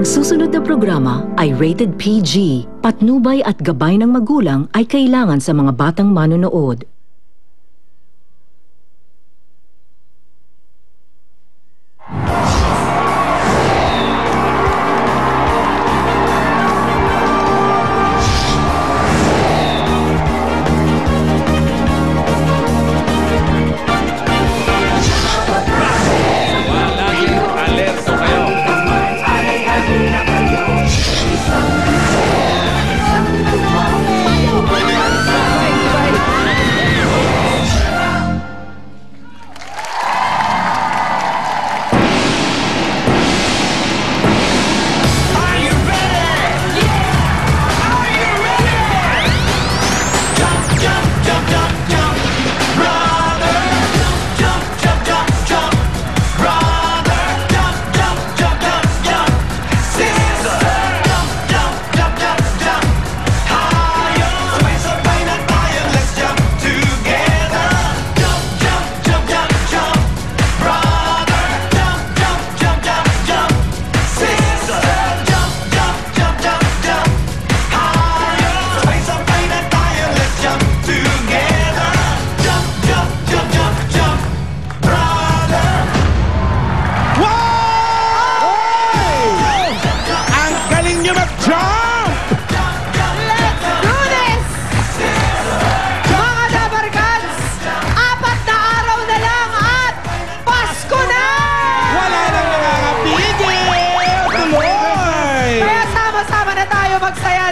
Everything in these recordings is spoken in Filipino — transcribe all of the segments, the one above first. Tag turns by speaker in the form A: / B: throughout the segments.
A: susunod na programa ay rated PG. Patnubay at gabay ng magulang ay kailangan sa mga batang manonood.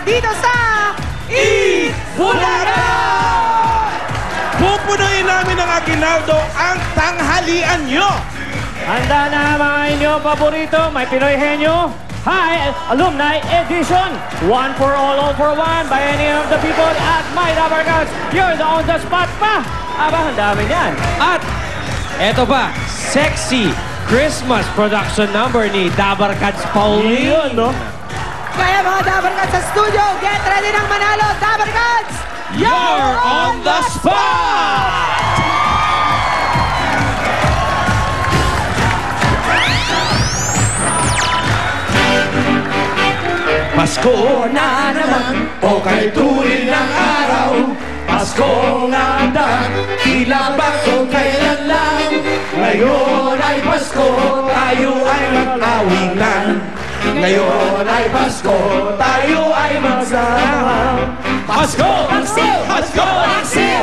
B: Dito sa Bulaga!
C: Pupunuin namin ng aginaldo ang tanghalian nyo.
D: Handa na mga inyong paborito, may Pinoy Henyo High Alumni Edition. One for all for one by any of the people at My Dabber Cats. You're the on the spot pa. Aba, ang dami niyan.
E: At eto pa, sexy Christmas production number ni Dabber Cats Pauline.
D: Yun, no?
B: Kaya mga Dabber Cats sa studio, get ready ng manalo, Dabber Cats!
E: You're on the spot!
C: Pasko na naman, o kay tuloy ng araw. Pasko nga handa, tila ba kung kailan lang. Ngayon ay Pasko, tayo ay mag-awinan. Ngayon ay Pasko, tayo ay magsama. Pasko! Pasko! Pasko!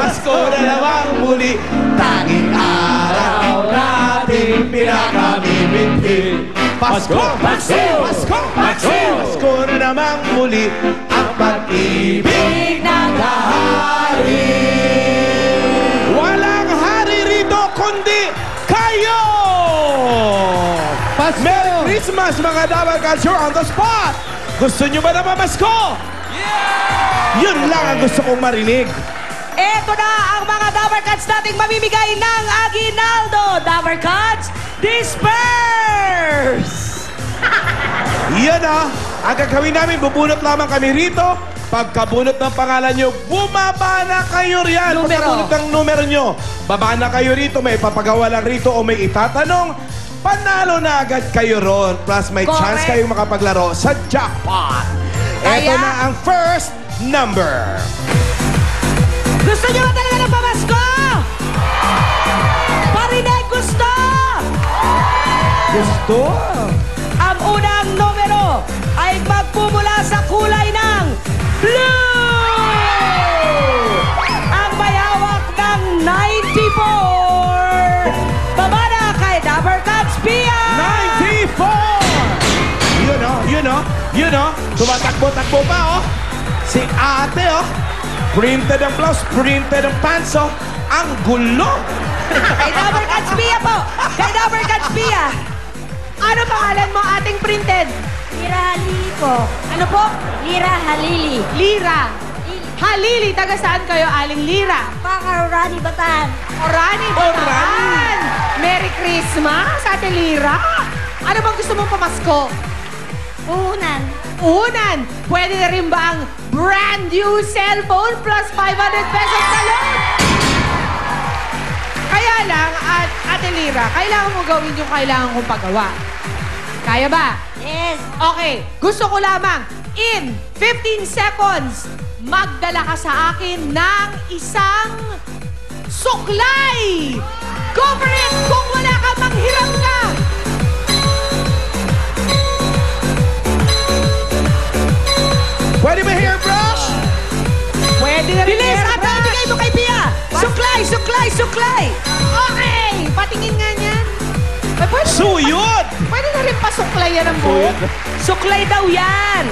C: Pasko na naman muli. Tanging araw natin pinakamimiti. Pasko! Pasko! Pasko! Pasko! Pasko na naman muli ang pag-ibig ng hari. Walang hari rito kundi kayo! Merry Christmas mga Dabber Cats, you're on the spot! Gusto nyo ba na mamasko? Yeah! Yun lang ang gusto kong marinig.
B: Eto na ang mga Dabber Cats nating mamimigay ng aginaldo. Dabber Cats, disperse!
C: Yan ang gagawin namin, bubunot lamang kami rito. Pagkabunot ng pangalan nyo, bumaba na kayo riyan. Pagkabunot ng numero nyo, baba na kayo rito, may papagawa lang rito o may itatanong. Panalo na agad kayo ron. Plus may chance kayong makapaglaro sa jackpot. Ito na ang first number.
B: Gusto nyo ba talaga ng pamasko? Parinig gusto!
C: Gusto?
B: Ang unang numero ay magpumula sa kulay ng blue! Ang mayawak ng 94! Baba na kay Dabber Cats Pia!
C: 94! Yun o. Tumatakbo-takbo pa si ate Printed ang blouse, printed ang pants Ang gulo!
B: Kay Dabber Cats Pia po! Kay Dabber Cats Pia! Ano pangalan mo ating printed?
F: Lira Halili po.
B: Ano po?
F: Lira Halili.
B: Lira. Halili, taga saan kayo, Aling Lira?
F: Baka Orani Bataan.
B: Orani Bataan! Merry Christmas, Ate Lira! Ano bang gusto mong pamasko?
F: Unan.
B: Unan! Pwede na rin ba ang brand new cellphone plus 500 pesos na loan? Kaya lang, Ate Lira, kailangan mo gawin yung kailangan kong pagawa. Kaya ba?
F: Yes.
B: Okay, gusto ko lamang, in 15 seconds, magdala ka sa akin ng isang suklay! Go for it! Kung wala ka, manghiram ka!
C: Pwede ba hairbrush?
B: Pwede na rin
G: Bilis!
B: hairbrush.
G: Ate, bigay mo kay Pia! Suklay! Suklay! Suklay!
B: Okay! Patingin nga niyan. Ay, pwede,
C: Suyod!
B: pwede na rin pasuklayan ang buhok.
G: Suklay daw yan!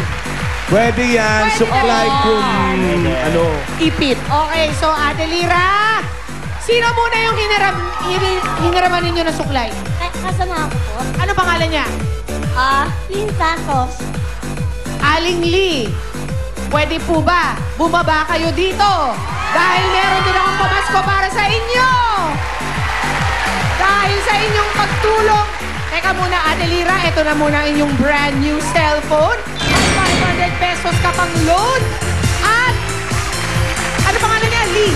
C: Pwede yan.
B: Pwede
C: Suklay
B: na.
C: kung ano.
G: Ipit.
B: Okay, so Ate Lira, sino muna yung hiniraman ninyo na suklay?
F: Kasama ko po.
B: Ano pangalan niya?
F: Lynn Santos.
B: Aling Lee. Pwede po ba bumaba kayo dito? Dahil meron din akong pamasko para sa inyo. Dahil sa inyong pagtulong. Teka muna, Ate Lira, ito na muna ang inyong brand new cellphone. At 500 pesos ka pang load. At, ano pangalan niya? Lee.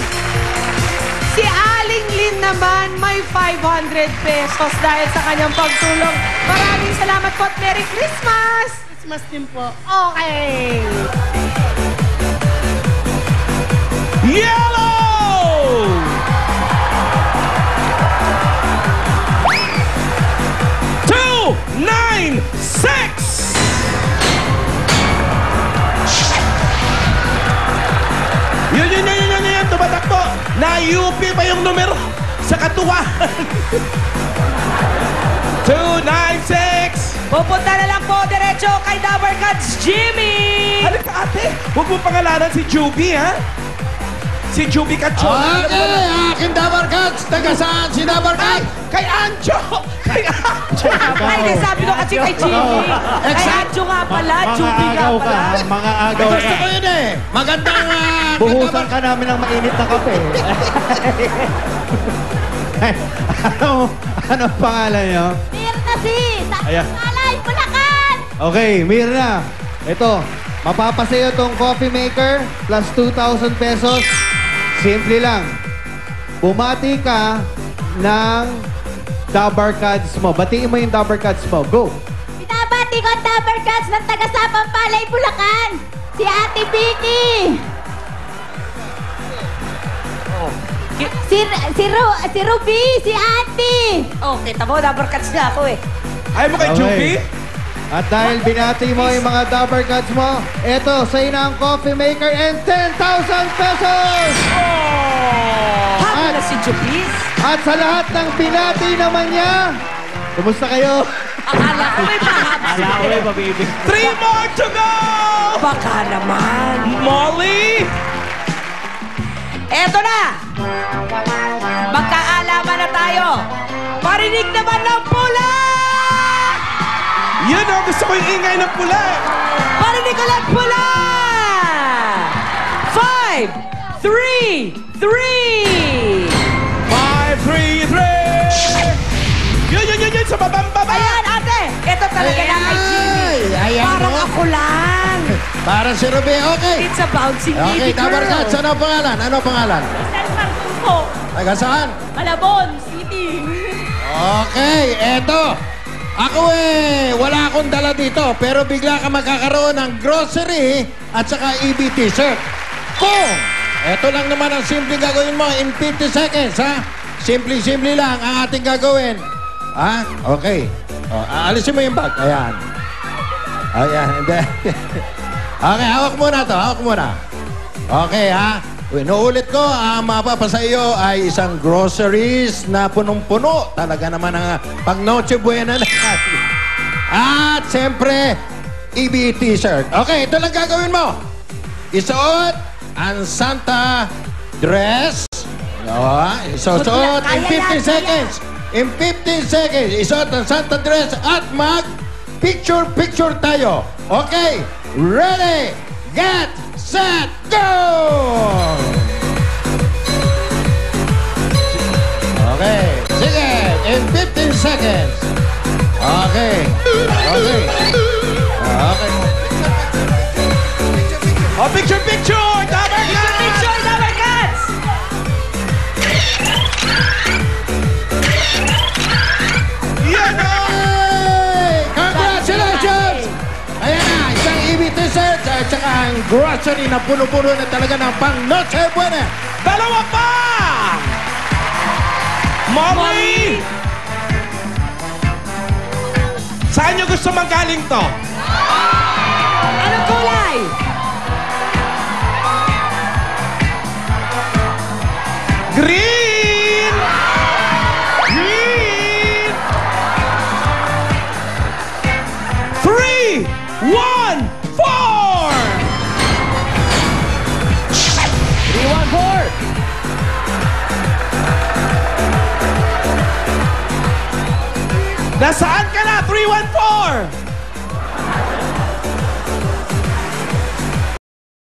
B: Si Aling Lynn naman may 500 pesos dahil sa kanyang pagtulong. Maraming salamat po at Merry Christmas!
F: Christmas din po.
B: Okay.
C: Yellow! Two, 9, 6! Yun. Tumatakbo. Na-UP pa yung numero sa katuwa. 296!
G: Pupunta na lang po diretso kay Dabber Cats Jimmy!
C: Halika ate, huwag mo pangalanan si Juby, ha? Si Juby Cachon.
H: Okay, aking Dabber Cats. Taga saan si Dabber
C: Ay,
H: Cats?
C: kay Anjo! Kay Anjo!
G: Ay, nasabi ko kasi kay Jimmy. Kay Anjo nga pala, Judy nga pala.
I: Mga agaw
H: Gusto ko yun eh. Magandang...
I: Buhusan ka namin ng mainit na kape. ano pangalan niyo?
F: Mirna si.
I: Ayan.
F: Alay, Bulacan.
I: Okay, Mirna. Ito, mapapasayo tong coffee maker plus 2,000 pesos. Simple lang. Bumati ka ng Dabber Cats mo. Batiin mo yung Dabber Cats mo. Go!
F: Binabati ko ang Dabber Cats ng taga-Sapang Palay, Bulacan. Si Ate Vicky. Si Ruby, si Auntie.
G: Oh, kita mo, Dabber Cats na ako eh.
C: Ayaw mo kay Juby?
I: At dahil binati mo yung mga Dabber Cats mo, eto, sa'yo na ang coffee maker and 10,000 pesos!
G: Habo na si Jubis.
I: At sa lahat ng binati naman niya, kumusta kayo?
G: Akala ko may pahaba.
E: Ala ko eh, mabibig.
C: 3 more to go!
G: Baka naman.
C: Molly!
G: Eto na! Magkaalaman na tayo. Parinig naman ng pula!
C: Yun o, gusto ko yung ingay ng pula.
G: Parinig ulit pula! 5, 3, 3!
C: 5, 3, 3! Yun, sa babang-baba!
G: Ayan, ate! Ito talaga na kay Jimmy.
H: Ayan,
G: Parang
H: oh.
G: ako lang.
H: Para si Ruby. Okay.
G: It's a bouncing
H: Okay,
G: baby
H: Dabber
G: girl.
H: Cats. Ano pangalan? Ano pangalan?
F: San Marcos po.
H: Taga saan?
F: Malabon City.
H: Okay, eto. Ako wala akong dala dito, pero bigla ka magkakaroon ng grocery at saka EB t-shirt. Kung eto lang naman ang simple gagawin mo in 50 seconds, ha? Simple lang ang ating gagawin. Ha? Okay. Alisin mo yung bag. Ayan. Ayan. Okay, hawak muna to. Hawak muna. Okay, ha? Inuulit ko, ang mapapasa iyo ay isang groceries na punong-puno. Talaga naman ang pang Noche Buena na. At siyempre, EB t-shirt. Okay, ito lang gagawin mo. Isuot ang Santa dress. Isuot in 50 seconds. In 15 seconds, isuot ang Santa dress at mag-picture tayo. Okay, ready, get, set, go! Okay, sige, in 15 seconds. Okay, okay. Okay.
C: Oh, picture! Dabber Cats!
G: Picture, Dabber Cats!
C: Yan o!
H: Hey! Congrats, grocery na puno-puno na talaga ng pang Noche Buena.
C: Dalawa pa! Molly! Saan nyo gusto manggaling to?
G: Anong kulay?
C: Green! Green! 3, 1, 4!
D: 314!
C: Nasaan ka na? 3, 1, 4!